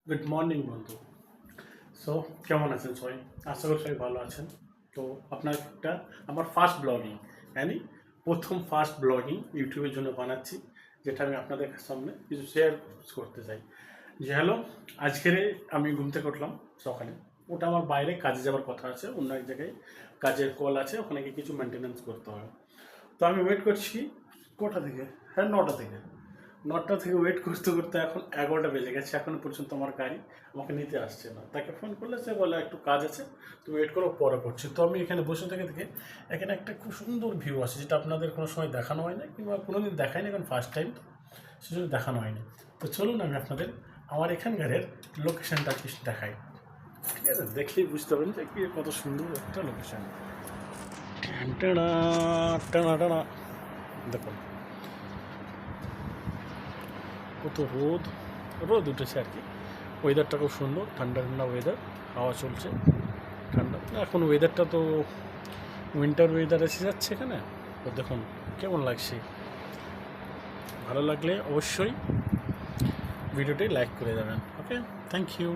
Good morning বন্ধু। So কেমন আছেন সবাই? আশা করি সবাই ভালো আছেন। তো আপনার একটা আমার ফার্স্ট ব্লগিং প্রথম ফার্স্ট ব্লগিং ইউটিউবের জন্য বানাচ্ছি, যেটা আমি আপনাদের সামনে কিছু শেয়ার করতে চাই। যে হ্যালো, আজকের আমি ঘুম থেকে উঠলাম সকালে। ওটা আমার বাইরে কাজে যাওয়ার কথা আছে, অন্য এক জায়গায় কাজের কল আছে, ওখানে গিয়ে কিছু মেনটেন্যান্স করতে হবে। তো আমি ওয়েট করছি কটা থেকে, হ্যাঁ 9টা থেকে। 9টা থেকে ওয়েট করতে করতে এখন 11টা বেজে গেছে, এখনো পর্যন্ত আমার গাড়ি আমাকে নিতে আসছে না। তাকে ফোন করলে সে বলে একটু কাজ আছে, তুমি ওয়েট করো, পরে করছি। তো আমি এখানে বসে থেকে থেকে এখানে একটা খুব সুন্দর ভিউ আছে, যেটা আপনাদের কোনো সময় দেখানো হয় না, কিংবা কোনো দিন দেখায়নি, কারণ ফার্স্ট টাইম তো সেজন্য দেখানো হয়নি। তো চলুন আমি আপনাদের আমার এখানকারের লোকেশানটা কি দেখাই। ঠিক আছে, দেখলেই বুঝতে পারবেন যে কি কত সুন্দর একটা লোকেশান। টানা টানা টানা, দেখুন কত রোদ রোদ উঠেছে আর কি। ওয়েদারটা খুব সুন্দর, ঠান্ডা ঠান্ডা ওয়েদার, হাওয়া চলছে ঠান্ডা। এখন ওয়েদারটা তো উইন্টার ওয়েদার এসে যাচ্ছে এখানে। তো দেখুন কেমন লাগছে। ভালো লাগলে অবশ্যই ভিডিওটি লাইক করে দেবেন। ওকে, থ্যাংক ইউ।